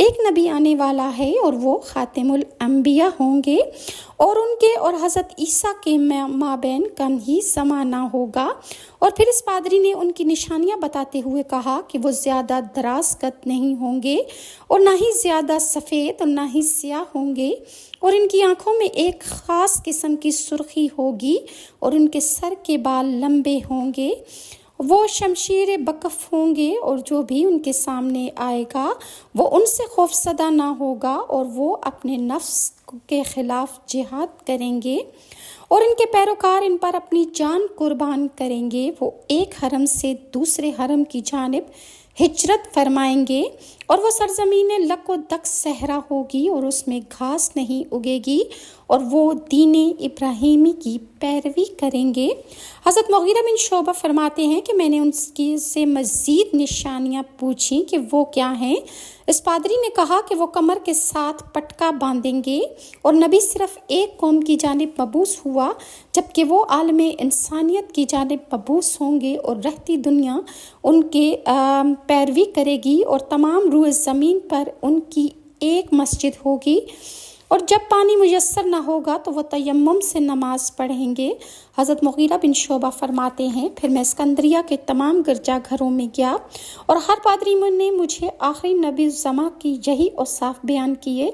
ایک نبی آنے والا ہے اور وہ خاتم الانبیاء ہوں گے، اور ان کے اور حضرت عیسیٰ کے مابین کم ہی زمانہ ہوگا۔ اور پھر اس پادری نے ان کی نشانیاں بتاتے ہوئے کہا کہ وہ زیادہ دراز قد نہیں ہوں گے اور نہ ہی زیادہ سفید اور نہ ہی سیاہ ہوں گے، اور ان کی آنکھوں میں ایک خاص قسم کی سرخی ہوگی، اور ان کے سر کے بال لمبے ہوں گے۔ وہ شمشیر بکف ہوں گے، اور جو بھی ان کے سامنے آئے گا وہ ان سے خوفزدہ نہ ہوگا، اور وہ اپنے نفس کے خلاف جہاد کریں گے، اور ان کے پیروکار ان پر اپنی جان قربان کریں گے۔ وہ ایک حرم سے دوسرے حرم کی جانب ہجرت فرمائیں گے، اور وہ سرزمین لک و دک صحرا ہوگی اور اس میں گھاس نہیں اگے گی، اور وہ دین ابراہیمی کی پیروی کریں گے۔ حضرت مغیرہ بن شعبہ فرماتے ہیں کہ میں نے ان سے مزید نشانیاں پوچھیں کہ وہ کیا ہیں۔ اس پادری نے کہا کہ وہ کمر کے ساتھ پٹکا باندھیں گے، اور نبی صرف ایک قوم کی جانب مبعوث ہوا، جبکہ وہ عالم انسانیت کی جانب مبعوث ہوں گے، اور رہتی دنیا ان کے پیروی کرے گی، اور تمام روئے زمین پر ان کی ایک مسجد ہوگی، اور جب پانی میسر نہ ہوگا تو وہ تیمم سے نماز پڑھیں گے۔ حضرت مغیرہ بن شعبہ فرماتے ہیں پھر میں اسکندریہ کے تمام گرجا گھروں میں گیا، اور ہر پادری نے مجھے آخری نبی الزما کی یہی اوصاف بیان کیے۔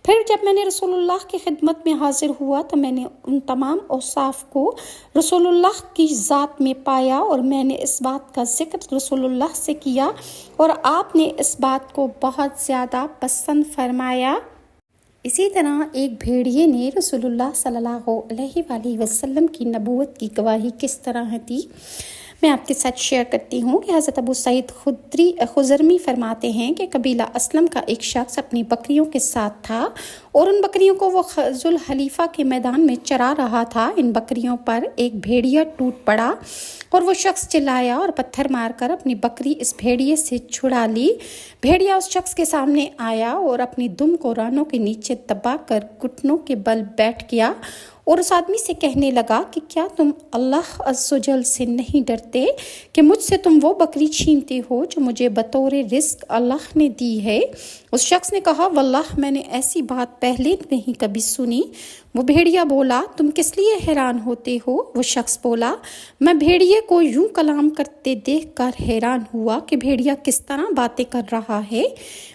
پھر جب میں نے رسول اللہ کی خدمت میں حاضر ہوا تو میں نے ان تمام اوصاف کو رسول اللہ کی ذات میں پایا، اور میں نے اس بات کا ذکر رسول اللہ سے کیا، اور آپ نے اس بات کو بہت زیادہ پسند فرمایا۔ اسی طرح ایک بھیڑیے نے رسول اللہ صلی اللہ علیہ وآلہ وسلم کی نبوت کی گواہی کس طرح دی، میں آپ کے ساتھ شیئر کرتی ہوں کہ حضرت ابو سعید خضرمی فرماتے ہیں کہ قبیلہ اسلم کا ایک شخص اپنی بکریوں کے ساتھ تھا، اور ان بکریوں کو وہ ذوالحلیفہ کے میدان میں چرا رہا تھا۔ ان بکریوں پر ایک بھیڑیا ٹوٹ پڑا، اور وہ شخص چلایا اور پتھر مار کر اپنی بکری اس بھیڑیے سے چھڑا لی۔ بھیڑیا اس شخص کے سامنے آیا اور اپنی دم کو رانوں کے نیچے دبا کر گھٹنوں کے بل بیٹھ گیا، اور اس آدمی سے کہنے لگا کہ کیا تم اللہ عز و جل سے نہیں ڈرتے کہ مجھ سے تم وہ بکری چھینتے ہو جو مجھے بطور رزق اللہ نے دی ہے؟ اس شخص نے کہا واللہ میں نے ایسی بات پہلے نہیں کبھی سنی۔ وہ بھیڑیا بولا تم کس لیے حیران ہوتے ہو؟ وہ شخص بولا میں بھیڑیے کو یوں کلام کرتے دیکھ کر حیران ہوا کہ بھیڑیا کس طرح باتیں کر رہا ہے۔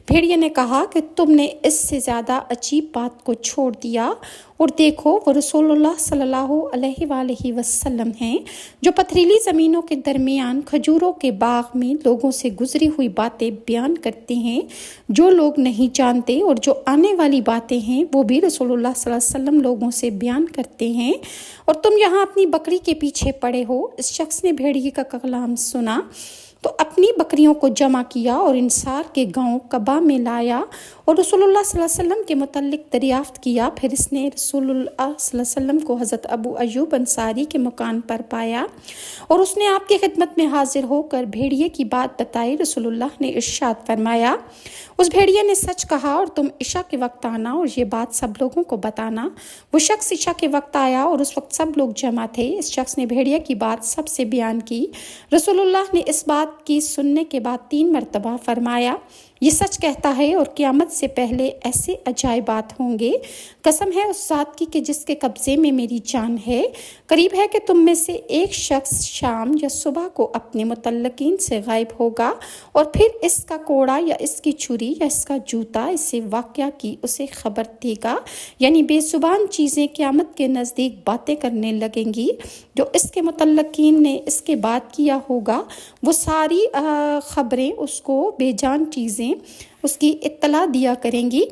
بھیڑیا نے کہا کہ تم نے اس سے زیادہ عجیب بات کو چھوڑ دیا، اور دیکھو وہ رسول اللہ صلی اللہ علیہ وآلہ وسلم ہیں جو پتھریلی زمینوں کے درمیان کھجوروں کے باغ میں لوگوں سے گزری ہوئی باتیں بیان کرتے ہیں جو لوگ نہیں جانتے، اور جو آنے والی باتیں ہیں وہ بھی رسول اللہ صلی اللہ علیہ وسلم لوگوں سے بیان کرتے ہیں، اور تم یہاں اپنی بکری کے پیچھے پڑے ہو۔ اس شخص نے بھیڑیے کا کلام سنا تو اپنی بکریوں کو جمع کیا اور انصار کے گاؤں قبا میں لایا اور رسول اللہ صلی اللہ علیہ وسلم کے متعلق دریافت کیا۔ پھر اس نے رسول اللہ صلی اللہ علیہ وسلم کو حضرت ابو ایوب انصاری کے مکان پر پایا، اور اس نے آپ کی خدمت میں حاضر ہو کر بھیڑیے کی بات بتائی۔ رسول اللہ نے ارشاد فرمایا اس بھیڑیے نے سچ کہا، اور تم عشاء کے وقت آنا اور یہ بات سب لوگوں کو بتانا۔ وہ شخص عشاء کے وقت آیا اور اس وقت سب لوگ جمع تھے۔ اس شخص نے بھیڑیے کی بات سب سے بیان کی۔ رسول اللہ نے اس بات کی سننے کے بعد 3 مرتبہ فرمایا یہ سچ کہتا ہے اور قیامت سے پہلے ایسے عجائبات ہوں گے۔ قسم ہے اس ذات کی کہ جس کے قبضے میں میری جان ہے، قریب ہے کہ تم میں سے ایک شخص شام یا صبح کو اپنے متعلقین سے غائب ہوگا، اور پھر اس کا کوڑا یا اس کی چھری یا اس کا جوتا اسے واقعہ کی اسے خبر دے گا، یعنی بے زبان چیزیں قیامت کے نزدیک باتیں کرنے لگیں گی۔ جو اس کے متعلقین نے اس کے بعد کیا ہوگا وہ ساری خبریں اس کو بے جان چیزیں اس کی اطلاع دیا کریں گی۔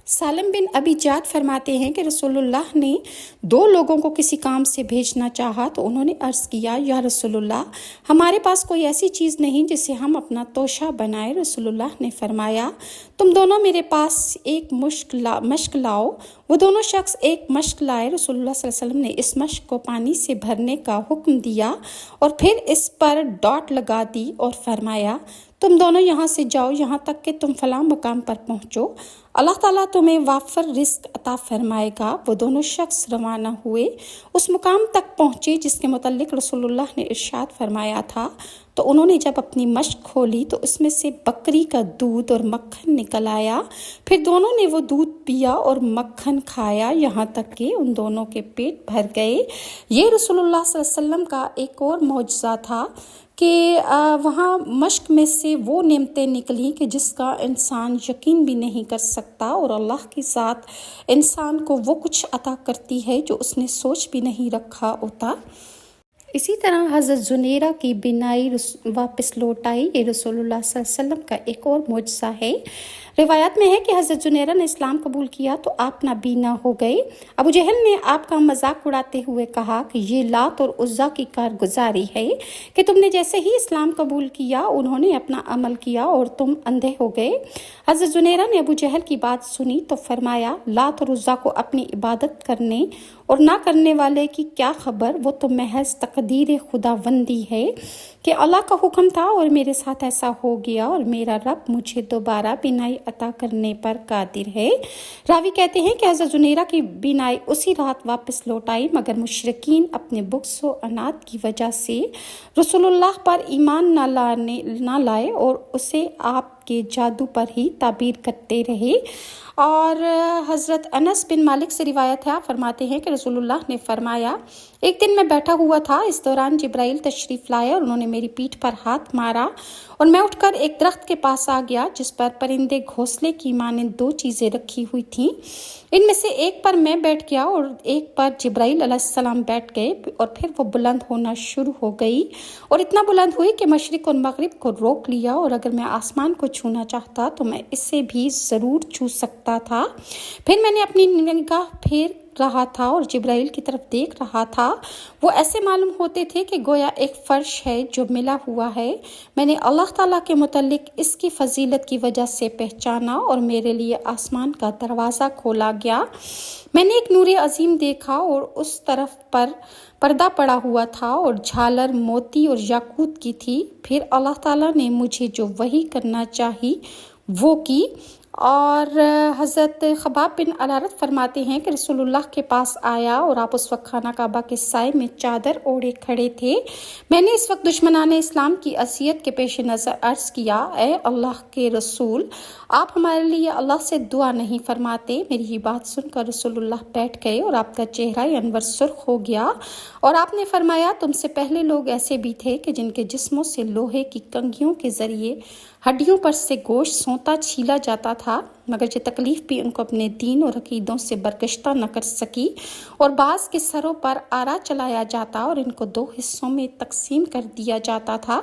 سالم بن ابی جعد فرماتے ہیں کہ رسول اللہ نے 2 لوگوں کو کسی کام سے بھیجنا چاہا تو انہوں نے عرض کیا یا رسول اللہ ہمارے پاس کوئی ایسی چیز نہیں جسے ہم اپنا توشہ بنائے۔ رسول اللہ نے فرمایا تم دونوں میرے پاس ایک مشک لاؤ۔ وہ دونوں شخص ایک مشک لائے۔ رسول اللہ صلی اللہ علیہ وسلم نے اس مشک کو پانی سے بھرنے کا حکم دیا اور پھر اس پر ڈاٹ لگا دی اور فرمایا تم دونوں یہاں سے جاؤ یہاں تک کہ تم فلاں مقام پر پہنچو، اللہ تعالیٰ تمہیں وافر رزق عطا فرمائے گا۔ وہ دونوں شخص روانہ ہوئے، اس مقام تک پہنچے جس کے متعلق رسول اللہ نے ارشاد فرمایا تھا۔ تو انہوں نے جب اپنی مشق کھولی تو اس میں سے بکری کا دودھ اور مکھن نکل آیا۔ پھر دونوں نے وہ دودھ پیا اور مکھن کھایا یہاں تک کہ ان دونوں کے پیٹ بھر گئے۔ یہ رسول اللہ صلی اللہ علیہ وسلم کا ایک اور معجزہ تھا کہ وہاں مشق میں سے وہ نعمتیں نکلیں کہ جس کا انسان یقین بھی نہیں کر سکتا، اور اللہ کے ساتھ انسان کو وہ کچھ عطا کرتی ہے جو اس نے سوچ بھی نہیں رکھا ہوتا۔ اسی طرح حضرت زنیرہ کی بینائی واپس لوٹ آئی، یہ رسول اللہ صلی اللہ علیہ وسلم کا ایک اور معجزہ ہے۔ روایات میں ہے کہ حضرت زنیرہ نے اسلام قبول کیا تو آپ نابینا ہو گئے۔ ابو جہل نے آپ کا مذاق اڑاتے ہوئے کہا کہ یہ لات اور عزا کی کارگزاری ہے کہ تم نے جیسے ہی اسلام قبول کیا انہوں نے اپنا عمل کیا اور تم اندھے ہو گئے۔ حضرت زنیرہ نے ابو جہل کی بات سنی تو فرمایا، لات اور عزا کو اپنی عبادت کرنے اور نہ کرنے والے کی کیا خبر، وہ تو محض تقدیر خداوندی ہے کہ اللہ کا حکم تھا اور میرے ساتھ ایسا ہو گیا، اور میرا رب مجھے دوبارہ بینائی عطا کرنے پر قادر ہے۔ راوی کہتے ہیں کہ حضرت زنیرہ کی بینائی اسی رات واپس لوٹ آئی، مگر مشرکین اپنے بغض و عناد کی وجہ سے رسول اللہ پر ایمان نہ لائے اور اسے آپ کے جادو پر ہی تعبیر کرتے رہے۔ اور حضرت انس بن مالک سے روایت ہے، فرماتے ہیں کہ رسول اللہ نے فرمایا، ایک دن میں بیٹھا ہوا تھا، اس دوران جبرائیل تشریف لائے اور انہوں نے میری پیٹھ پر ہاتھ مارا اور میں اٹھ کر ایک درخت کے پاس آ گیا جس پر پرندے گھونسلے کی مانند دو چیزیں رکھی ہوئی تھیں۔ ان میں سے ایک پر میں بیٹھ گیا اور ایک پر جبرائیل علیہ السلام بیٹھ گئے، اور پھر وہ بلند ہونا شروع ہو گئی اور اتنا بلند ہوئی کہ مشرق اور مغرب کو روک لیا، اور اگر میں آسمان کو چھونا چاہتا تو میں اسے بھی ضرور چھو سکتا تھا۔ پھر میں نے اپنی نگاہ پھیر رہا تھا اور جبرائیل کی طرف دیکھ رہا تھا، وہ ایسے معلوم ہوتے تھے کہ گویا ایک فرش ہے جو ملا ہوا ہے۔ میں نے اللہ تعالیٰ کے متعلق اس کی فضیلت کی وجہ سے پہچانا اور میرے لیے آسمان کا دروازہ کھولا گیا۔ میں نے ایک نور عظیم دیکھا اور اس طرف پر پردہ پڑا ہوا تھا اور جھالر موتی اور یاقوت کی تھی۔ پھر اللہ تعالیٰ نے مجھے جو وحی کرنا چاہی وہ کی۔ اور حضرت خباب بن الارت فرماتے ہیں کہ رسول اللہ کے پاس آیا اور آپ اس وقت خانہ کعبہ کے سائے میں چادر اوڑھے کھڑے تھے۔ میں نے اس وقت دشمنان اسلام کی اذیت کے پیش نظر عرض کیا، اے اللہ کے رسول، آپ ہمارے لیے اللہ سے دعا نہیں فرماتے؟ میری یہ بات سن کر رسول اللہ بیٹھ گئے اور آپ کا چہرہ انور سرخ ہو گیا، اور آپ نے فرمایا، تم سے پہلے لوگ ایسے بھی تھے کہ جن کے جسموں سے لوہے کی کنگھیوں کے ذریعے ہڈیوں پر سے گوشت سونتا چھیلا جاتا تھا، مگر یہ تکلیف بھی ان کو اپنے دین اور عقیدوں سے برگشتہ نہ کر سکی، اور بعض کے سروں پر آرا چلایا جاتا اور ان کو دو حصوں میں تقسیم کر دیا جاتا تھا،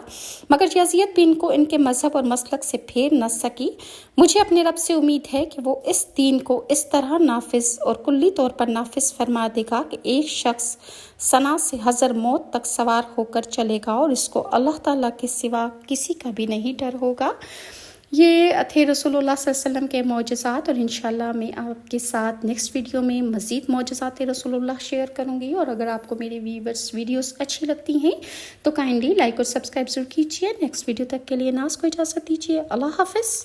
مگر یہ اذیت بھی ان کو ان کے مذہب اور مسلک سے پھیر نہ سکی۔ مجھے اپنے رب سے امید ہے کہ وہ اس دین کو اس طرح نافذ اور کلی طور پر نافذ فرما دے گا کہ ایک شخص ثنا سے حضر موت تک سوار ہو کر چلے گا اور اس کو اللہ تعالیٰ کے سوا کسی کا بھی نہیں ڈر ہوگا۔ یہ تھے رسول اللہ صلی اللہ علیہ وسلم کے معجزات، اور انشاءاللہ میں آپ کے ساتھ نیکسٹ ویڈیو میں مزید معجزات رسول اللہ شیئر کروں گی، اور اگر آپ کو میرے ویڈیوز اچھی لگتی ہیں تو کائنڈلی لائک اور سبسکرائب ضرور کیجیے۔ نیکسٹ ویڈیو تک کے لیے ناز کو اجازت دیجیے۔ اللہ حافظ۔